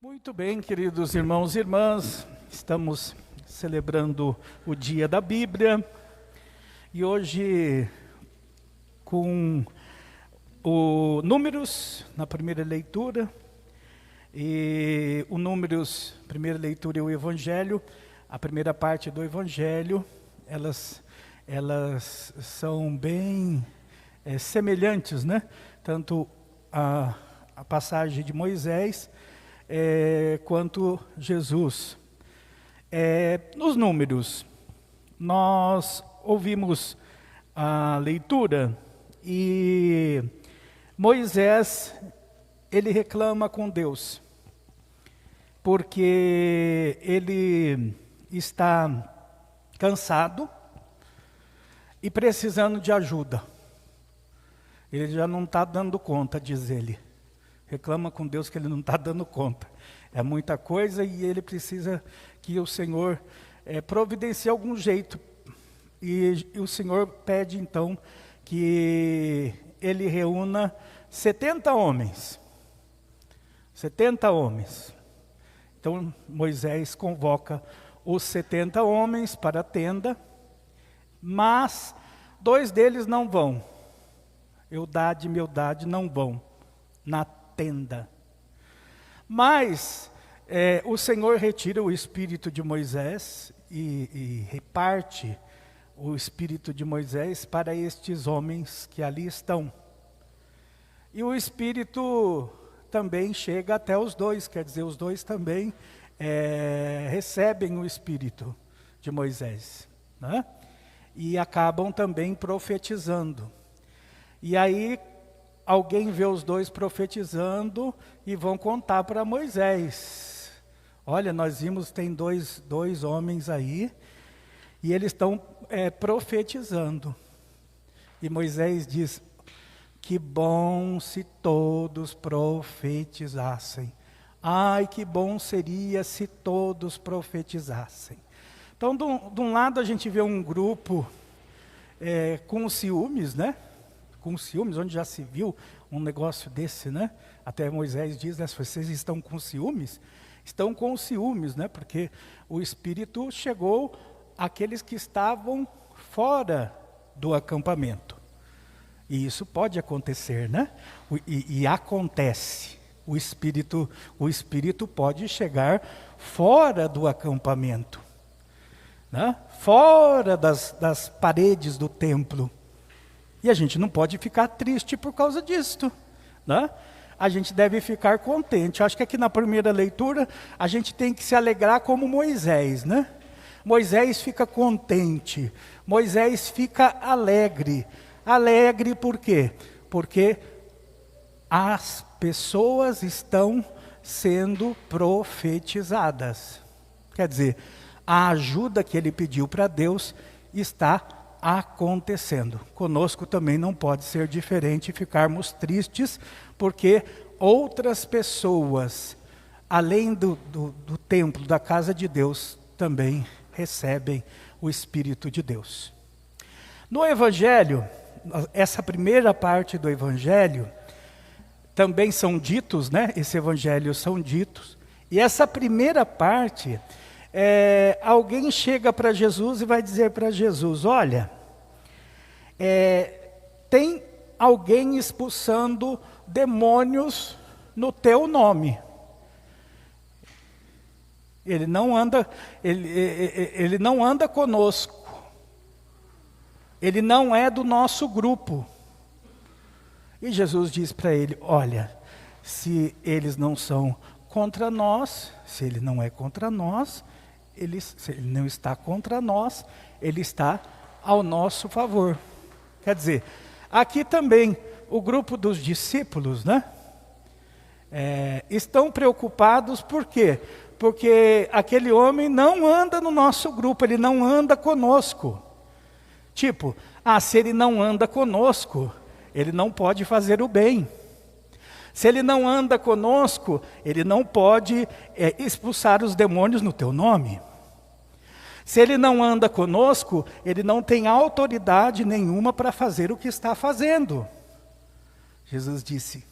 Muito bem, queridos irmãos e irmãs, estamos celebrando o Dia da Bíblia e hoje com o Números na primeira leitura e o Números, primeira leitura e o Evangelho, a primeira parte do Evangelho, elas são bem semelhantes, né? Tanto a passagem de Moisés quanto Jesus. Nos Números, nós ouvimos a leitura e Moisés, ele reclama com Deus, porque ele está cansado e precisando de ajuda. Ele já não está dando conta, diz ele. Reclama com Deus que ele não está dando conta. É muita coisa e ele precisa que o Senhor providencie algum jeito. E o Senhor pede então que ele reúna 70 homens. 70 homens. Então Moisés convoca os 70 homens para a tenda, mas 2 deles não vão. Eudade e Meldade não vão na tenda. Mas o Senhor retira o espírito de Moisés e reparte o espírito de Moisés para estes homens que ali estão. E o espírito também chega até os 2, quer dizer, os 2 também recebem o espírito de Moisés, né? E acabam também profetizando. E aí alguém vê os 2 profetizando e vão contar para Moisés. Olha, nós vimos, tem dois homens aí, e eles estão profetizando. E Moisés diz, que bom se todos profetizassem. Ai, que bom seria se todos profetizassem. Então, de um lado a gente vê um grupo com ciúmes, né? Com ciúmes, onde já se viu um negócio desse, né? Até Moisés diz, né, se vocês estão com ciúmes, estão com ciúmes, né? Porque o Espírito chegou àqueles que estavam fora do acampamento. E isso pode acontecer, né? E acontece. O Espírito pode chegar fora do acampamento, né? Fora das paredes do templo. E a gente não pode ficar triste por causa disso, né? A gente deve ficar contente. Acho que aqui na primeira leitura a gente tem que se alegrar como Moisés, né? Moisés fica contente, Moisés fica alegre. Alegre por quê? Porque as pessoas estão sendo profetizadas. Quer dizer, a ajuda que ele pediu para Deus está acontecendo. Conosco também não pode ser diferente, ficarmos tristes, porque outras pessoas, além do templo, da casa de Deus, também recebem o Espírito de Deus. No Evangelho, essa primeira parte do Evangelho, também são ditos, né? Esse Evangelho são ditos, e essa primeira parte, alguém chega para Jesus e vai dizer para Jesus, olha, tem alguém expulsando demônios no teu nome. Ele não anda conosco. Ele não é do nosso grupo. E Jesus diz para ele, olha, se eles não são contra nós, se ele não é contra nós, se ele não está contra nós, ele está ao nosso favor. Quer dizer, aqui também o grupo dos discípulos, né? Estão preocupados, por quê? Porque aquele homem não anda no nosso grupo, ele não anda conosco. Tipo, se ele não anda conosco, ele não pode fazer o bem. Se ele não anda conosco, ele não pode expulsar os demônios no teu nome. Se ele não anda conosco, ele não tem autoridade nenhuma para fazer o que está fazendo. Jesus disse,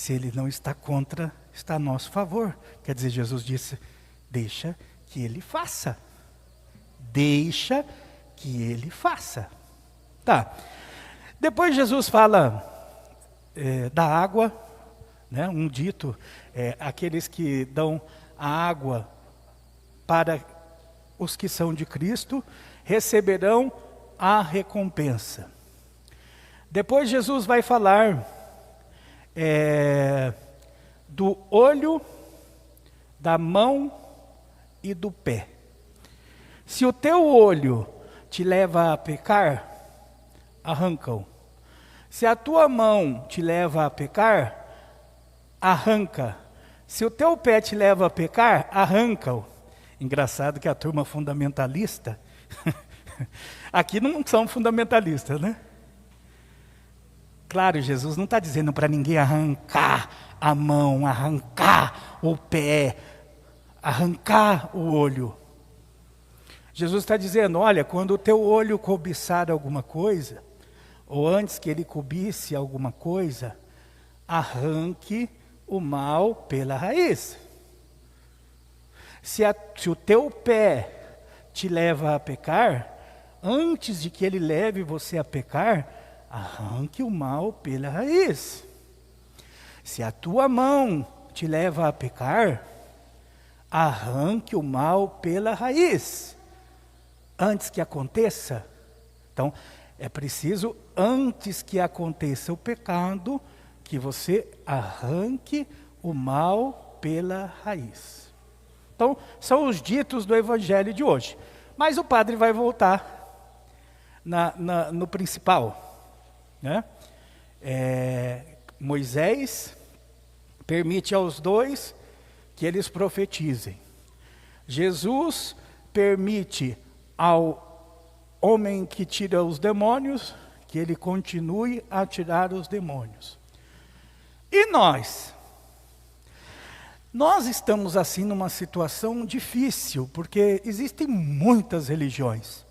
se ele não está contra, está a nosso favor. Quer dizer, Jesus disse, deixa que ele faça. Deixa que ele faça. Tá. Depois Jesus fala da água, né? Um dito, aqueles que dão a água para os que são de Cristo, receberão a recompensa. Depois Jesus vai falar do olho, da mão e do pé. Se o teu olho te leva a pecar, arranca-o. Se a tua mão te leva a pecar, arranca. Se o teu pé te leva a pecar, arranca-o. Engraçado que a turma fundamentalista, aqui não são fundamentalistas, né? Claro, Jesus não está dizendo para ninguém arrancar a mão, arrancar o pé, arrancar o olho. Jesus está dizendo, olha, quando o teu olho cobiçar alguma coisa, ou antes que ele cobisse alguma coisa, arranque o mal pela raiz. Se o teu pé te leva a pecar, antes de que ele leve você a pecar, arranque o mal pela raiz. Se a tua mão te leva a pecar, arranque o mal pela raiz. Antes que aconteça. Então, é preciso, antes que aconteça o pecado, que você arranque o mal pela raiz. Então, são os ditos do Evangelho de hoje. Mas o padre vai voltar no principal. Né? Moisés permite aos dois que eles profetizem. Jesus permite ao homem que tira os demônios, que ele continue a tirar os demônios. E nós? Nós estamos assim numa situação difícil, porque existem muitas religiões,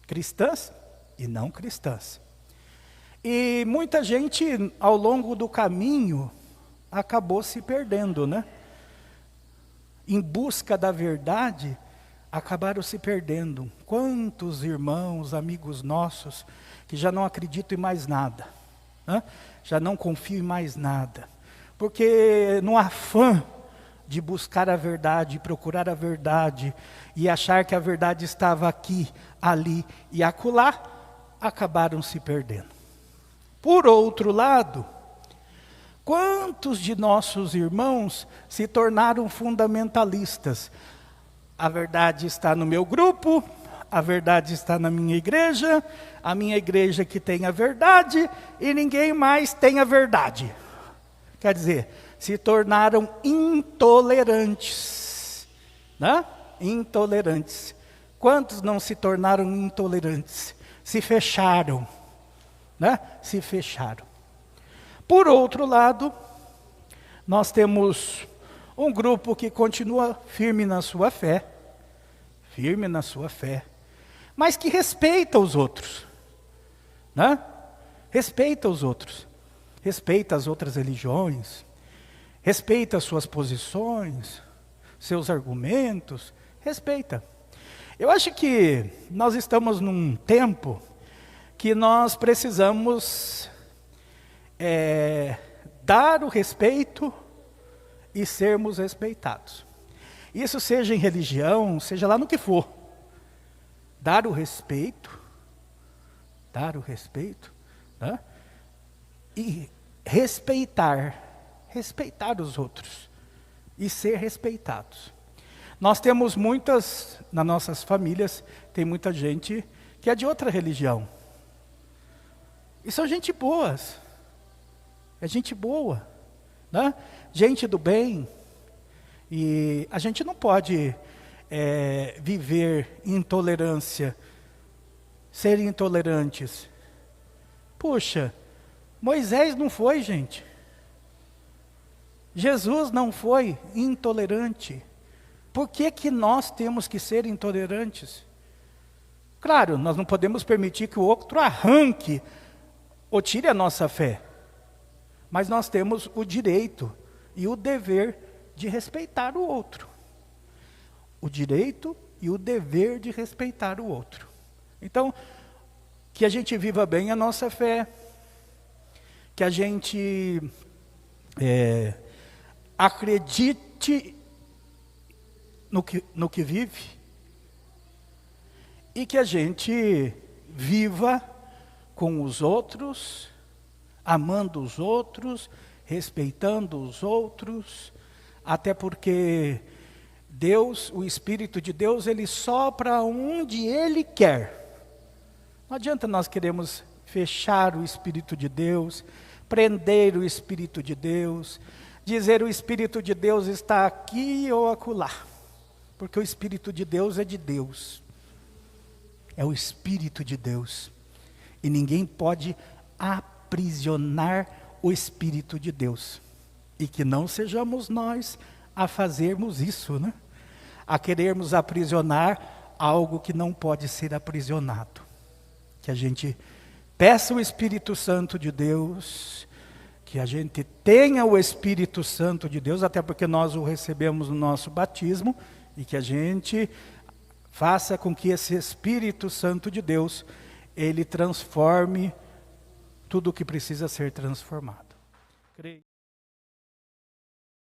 cristãs e não cristãs. E muita gente, ao longo do caminho, acabou se perdendo, né? Em busca da verdade, acabaram se perdendo. Quantos irmãos, amigos nossos, que já não acreditam em mais nada, né? Já não confiam em mais nada. Porque no afã de buscar a verdade, procurar a verdade, e achar que a verdade estava aqui, ali e acolá, acabaram se perdendo. Por outro lado, quantos de nossos irmãos se tornaram fundamentalistas? A verdade está no meu grupo, a verdade está na minha igreja, a minha igreja que tem a verdade e ninguém mais tem a verdade. Quer dizer, se tornaram intolerantes, né? Intolerantes. Quantos não se tornaram intolerantes? Se fecharam, né? Se fecharam. Por outro lado, nós temos um grupo que continua firme na sua fé, mas que respeita os outros, né? Respeita os outros, respeita as outras religiões, respeita as suas posições, seus argumentos, respeita. Eu acho que nós estamos num tempo que nós precisamos dar o respeito e sermos respeitados. Isso seja em religião, seja lá no que for. Dar o respeito, né? E respeitar os outros e ser respeitados. Nós temos nas nossas famílias, tem muita gente que é de outra religião. E são gente boas, é gente boa, né? Gente do bem. E a gente não pode viver intolerância, ser intolerantes. Puxa, Moisés não foi, gente. Jesus não foi intolerante. Por que nós temos que ser intolerantes? Claro, nós não podemos permitir que o outro arranque ou tire a nossa fé. Mas nós temos o direito e o dever de respeitar o outro. O direito e o dever de respeitar o outro. Então, que a gente viva bem a nossa fé, que a gente acredite no que vive, e que a gente viva com os outros, amando os outros, respeitando os outros, até porque Deus, o Espírito de Deus, Ele sopra onde Ele quer. Não adianta nós queremos fechar o Espírito de Deus, prender o Espírito de Deus, dizer o Espírito de Deus está aqui ou acolá, porque o Espírito de Deus é de Deus, é o Espírito de Deus, e ninguém pode aprisionar o Espírito de Deus, e que não sejamos nós a fazermos isso, né? A querermos aprisionar algo que não pode ser aprisionado. Que a gente peça o Espírito Santo de Deus, que a gente tenha o Espírito Santo de Deus, até porque nós o recebemos no nosso batismo, e que a gente faça com que esse Espírito Santo de Deus, ele transforme tudo o que precisa ser transformado. Creio.